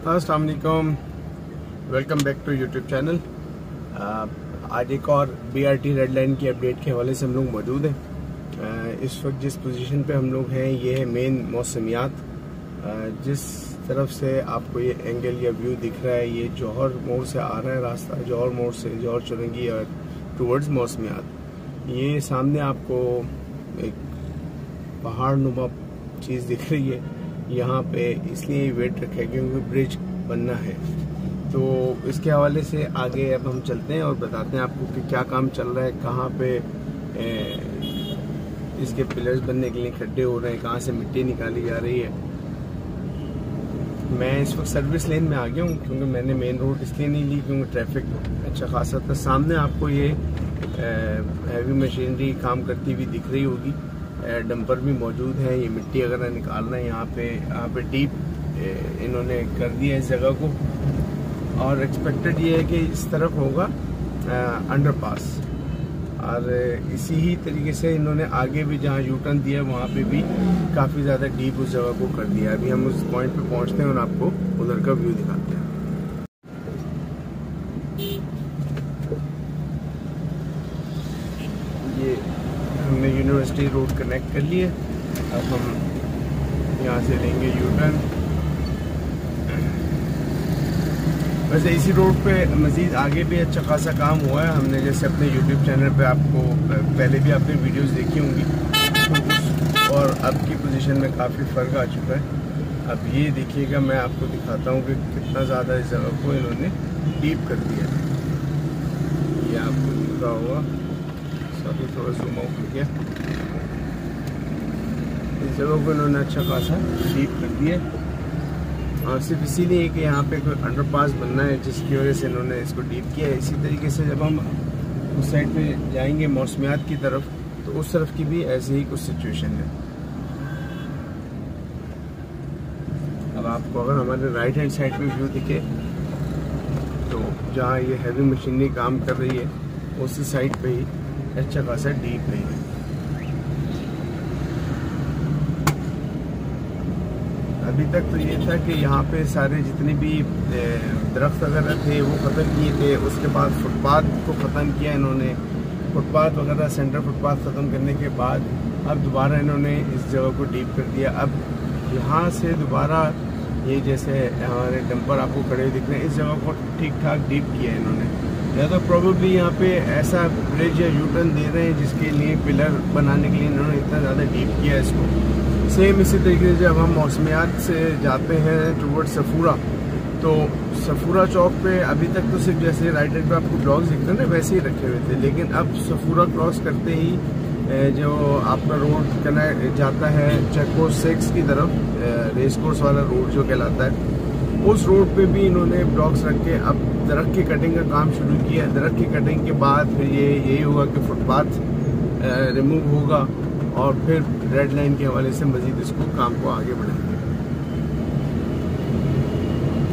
अस्सलाम वालेकुम, welcome back to YouTube channel. आज एक और BRT रेड लाइन की अपडेट के हवाले से हम लोग मौजूद हैं। इस वक्त जिस पोजीशन पे हम लोग हैं ये है मेन मौसमियात। जिस तरफ से आपको ये एंगल या व्यू दिख रहा है ये जौहर मोड़ से आ रहा है रास्ता, जौहर मोड़ से जौहर चुरंगी और टूवर्ड्स मौसमियात। ये सामने आपको एक पहाड़ नुमा चीज़ दिख रही है, यहाँ पे इसलिए वेट रखा है क्योंकि ब्रिज बनना है। तो इसके हवाले से आगे अब हम चलते हैं और बताते हैं आपको कि क्या काम चल रहा है, कहाँ पे इसके पिलर्स बनने के लिए खड्डे हो रहे हैं, कहाँ से मिट्टी निकाली जा रही है। मैं इस वक्त सर्विस लेन में आ गया हूँ क्योंकि मैंने मेन रोड इसलिए नहीं ली क्योंकि ट्रैफिक अच्छा खासा था। सामने आपको ये हैवी मशीनरी काम करती हुई दिख रही होगी, डंपर भी मौजूद है। ये मिट्टी वगैरह निकालना है, यहाँ पे डीप इन्होंने कर दिया इस जगह को। और एक्सपेक्टेड ये है कि इस तरफ होगा अंडरपास, और इसी ही तरीके से इन्होंने आगे भी जहाँ यू टर्न दिया वहाँ पे भी काफ़ी ज़्यादा डीप उस जगह को कर दिया। अभी हम उस पॉइंट पे पहुँचते हैं और आपको उधर का व्यू दिखाते हैं। ये हमने यूनिवर्सिटी रोड कनेक्ट कर लिए, अब हम यहाँ से लेंगे यू टर्न। वैसे इसी रोड पे मज़ीद आगे भी अच्छा खासा काम हुआ है। हमने जैसे अपने यूट्यूब चैनल पे आपको पहले भी आपने वीडियोस देखी होंगी, तो और अब की पोजीशन में काफ़ी फ़र्क आ चुका है। अब ये देखिएगा, मैं आपको दिखाता हूँ कि कितना ज़्यादा इस जगह को इन्होंने डीप कर दिया है। ये आपको दिख रहा होगा, अभी थोड़ा जूम आउट हो गया। इस जगह को इन्होंने अच्छा खासा डीप कर दिया, और सिर्फ इसीलिए कि यहाँ पे कोई अंडरपास बनना है जिसकी वजह से इन्होंने इसको डीप किया है। इसी तरीके से जब हम उस साइड पे जाएंगे मौसमियात की तरफ, तो उस तरफ की भी ऐसे ही कुछ सिचुएशन है। अब आपको अगर हमारे राइट हैंड साइड पे व्यू दिखे तो जहाँ ये हैवी मशीनरी काम कर रही है उसी साइड पे ही अच्छा खासा डीप नहीं है। अभी तक तो ये था कि यहाँ पे सारे जितने भी दरख्त वगैरह थे वो ख़त्म किए थे, उसके बाद फुटपाथ को ख़त्म किया इन्होंने। फुटपाथ वगैरह सेंटर फुटपाथ ख़त्म करने के बाद अब दोबारा इन्होंने इस जगह को डीप कर दिया। अब यहाँ से दोबारा ये जैसे हमारे डंपर आपको खड़े हुए दिख रहे हैं, इस जगह को ठीक ठाक डीप किया इन्होंने। या तो प्रोबेबली यहाँ पे ऐसा ब्रिज या यू टर्न दे रहे हैं जिसके लिए पिलर बनाने के लिए इन्होंने इतना ज़्यादा डीप किया है इसको। सेम इसी तरीके से जब हम मौसमियात से जाते हैं टूवर्ड सफूरा, तो सफूरा चौक पे अभी तक तो सिर्फ जैसे राइट हैंड पे आपको ब्लॉक्स दिखते हैं ना वैसे ही रखे हुए थे, लेकिन अब सफूरा क्रॉस करते ही जो आपका रोड कनेक्ट जाता है चेक पोस्ट 6 की तरफ, रेस कोर्स वाला रोड जो कहलाता है, उस रोड पे भी इन्होंने ब्लॉक्स रख के अब दरख्त की कटिंग का काम शुरू किया। दरख्त की कटिंग के बाद फिर यही होगा कि फुटपाथ रिमूव होगा और फिर रेड लाइन के हवाले से मजीद इसको काम को आगे बढ़ाएंगे।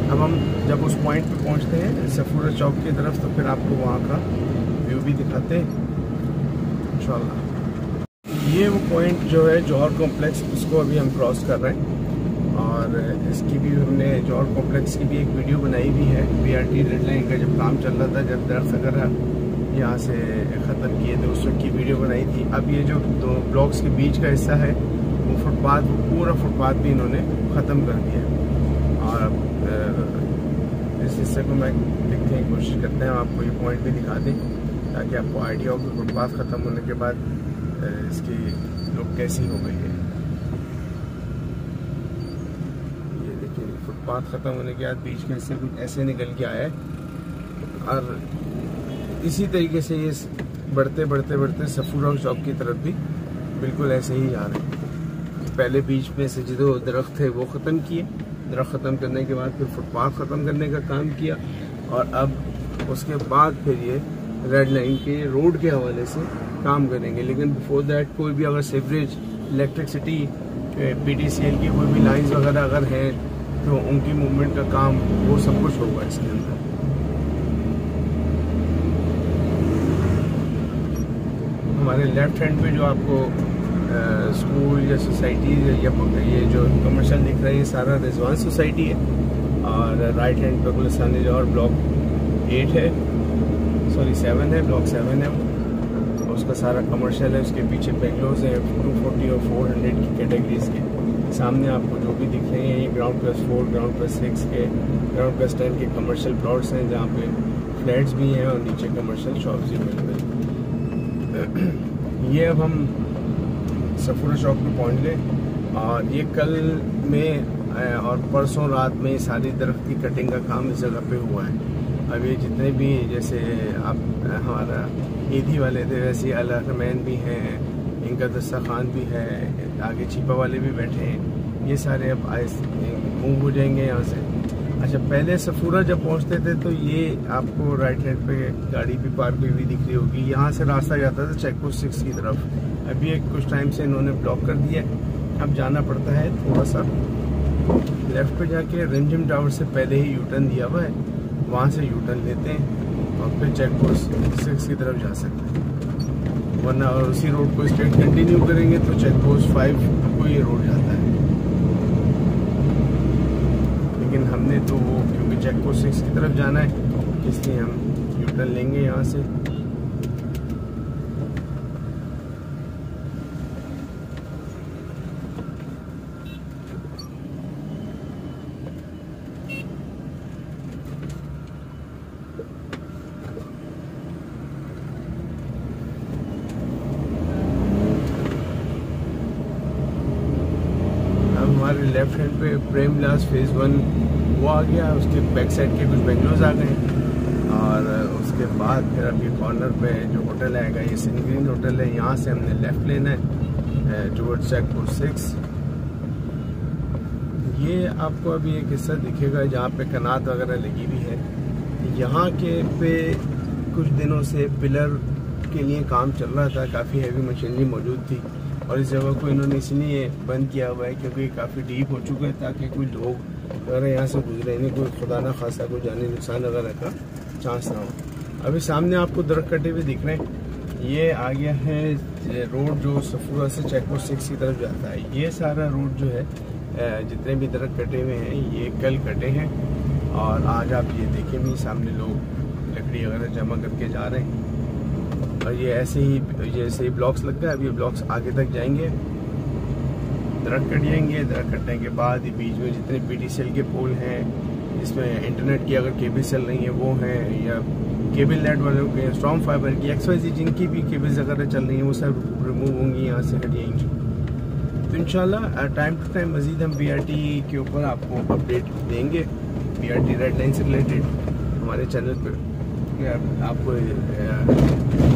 अब हम जब उस पॉइंट पे पहुंचते हैं सफूरा चौक की तरफ, तो फिर आपको वहाँ का व्यू भी दिखाते हैं इंशाल्लाह। ये वो पॉइंट जो है जौहर कॉम्प्लेक्स, उसको अभी हम क्रॉस कर रहे हैं, और इसकी भी हमने जौहर कॉम्प्लेक्स की भी एक वीडियो बनाई हुई है। BRT रेड लाइन का जब काम चल रहा था, जब दरख्त वगैरह यहाँ से ख़त्म किए थे उस वक्त की वीडियो बनाई थी। अब ये जो दो ब्लॉक्स के बीच का हिस्सा है वो फुटपाथ, पूरा फुटपाथ भी इन्होंने ख़त्म कर दिया। और अब इस हिस्से को मैं देखने की कोशिश करते हैं, आपको ये पॉइंट भी दिखा दें ताकि आपको आइडिया हो कि फुटपाथ ख़त्म होने के बाद इसकी लुक कैसी हो गई है। ये देखिए, फुटपाथ ख़त्म होने के बाद बीच के हिस्से कुछ ऐसे निकल के आया है, और इसी तरीके से ये बढ़ते बढ़ते बढ़ते सफूरा चौक की तरफ भी बिल्कुल ऐसे ही जा रहे हैं। पहले बीच में से जो दरख्त थे वो ख़त्म किए, दरख्त ख़त्म करने के बाद फिर फुटपाथ ख़त्म करने का काम किया, और अब उसके बाद फिर ये रेड लाइन के रोड के हवाले से काम करेंगे। लेकिन बिफोर दैट कोई भी अगर सीवरेज, इलेक्ट्रिसिटी, PTCL की कोई भी लाइंस वगैरह अगर हैं तो उनकी मूवमेंट का काम वो सब कुछ होगा इसके अंदर। हमारे लेफ्ट हैंड पे जो आपको स्कूल या सोसाइटी या ये जो कमर्शियल दिख रहा है ये सारा रिजवान सोसाइटी है, और राइट हैंड पे गुलिस्तान और ब्लॉक 8 है, सॉरी 7 है, ब्लॉक 7 है उसका सारा कमर्शियल है। उसके पीछे बेंगलोज है 240 और 400 की कैटेगरीज के। सामने आपको जो भी दिख रहे हैं ये ग्राउंड प्लस 4, ग्राउंड प्लस 6 के, ग्राउंड प्लस 10 के कमर्शियल प्लॉट्स हैं जहाँ पे फ्लैट्स भी हैं और नीचे कमर्शियल शॉप्स भी अवेलेबल। ये अब हम सफूरा चौक पे पहुँच गए और ये कल में और परसों रात में सारी दरख्त की कटिंग का काम इस जगह पे हुआ है। अब ये जितने भी जैसे आप हमारा ईदी वाले थे वैसे अलरमैन भी हैं, इनका दस्ता खान भी है, आगे चीपा वाले भी बैठे हैं। ये सारे अब मूव हो जाएंगे यहाँ से। अच्छा, पहले सफूरा जब पहुँचते थे तो ये आपको राइट हैंड पे गाड़ी भी पार्क हुई भी दिख रही होगी। यहाँ से रास्ता जाता था चेक पोस्ट 6 की तरफ। अभी कुछ टाइम से इन्होंने ब्लॉक कर दिया। अब जाना पड़ता है थोड़ा सा लेफ्ट पे जाके रिमझिम टावर से पहले ही यू टर्न दिया हुआ है, वहाँ से यू टर्न लेते हैं और फिर चेक पोस्ट 6 की तरफ जा सकते हैं। वरना और उसी रोड को स्ट्रेट कंटिन्यू करेंगे तो चेक पोस्ट 5 को ये रोड जाता है। लेकिन हमने तो वो क्योंकि चेक पोस्ट 6 की तरफ जाना है इसलिए हम यू टर्न लेंगे यहाँ से। हमारे लेफ्ट हैंड पे प्रेम विलास फेज़ 1 वो आ गया, उसके बैक साइड के कुछ बेंगलोज आ गए और उसके बाद फिर अब ये कॉर्नर पे जो होटल आएगा ये सन ग्रीन होटल है। यहाँ से हमने लेफ़्ट लेना है टुवर्ड्स चेक पोस्ट 6। ये आपको अभी एक हिस्सा दिखेगा जहाँ पे कनात वगैरह लगी हुई है। यहाँ के पे कुछ दिनों से पिलर के लिए काम चल रहा था, काफ़ी हैवी मशीनरी मौजूद थी और इस जगह को इन्होंने इसलिए बंद किया हुआ है क्योंकि काफ़ी डीप हो चुका है ताकि कोई लोग अगर यहाँ से गुजरे नहीं, कोई खुदा ना खासा कोई जानी नुकसान वगैरह का चांस ना हो। अभी सामने आपको दरख्त कटे हुए दिख रहे हैं, ये आ गया है रोड जो सफूरा से चेक पोस्ट 6 की तरफ जाता है। ये सारा रोड जो है जितने भी दरख्त कटे हुए हैं ये कल कटे हैं और आज आप ये देखें भी सामने लोग लकड़ी वगैरह जमा करके जा रहे हैं और ये ऐसे ही ब्लॉक्स लग गए। अब ये ब्लॉक्स आगे तक जाएंगे, दरख्त कट जाएंगे। दरख्त कटने के बाद बीच में जितने PTCL के पोल हैं जिसमें इंटरनेट की अगर केबल चल रही हैं वो हैं, या केबल नेट वालों के स्ट्रॉन्ग फाइबर की XYZ जिनकी भी केबल्स वगैरह चल रही हैं वो सब रिमूव होंगी, यहाँ से हट जाएंगी। तो इंशाल्लाह टाइम टू टाइम मज़ीद हम BRT के ऊपर आपको अपडेट देंगे। BRT रेड लाइन से रिलेटेड हमारे चैनल पर आपको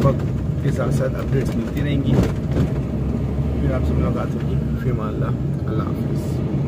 वक्त के साथ साथ अपडेट्स मिलती रहेंगी। फिर आपसे मुलाकात होगी। फिर अल्लाह हाफ़िज़।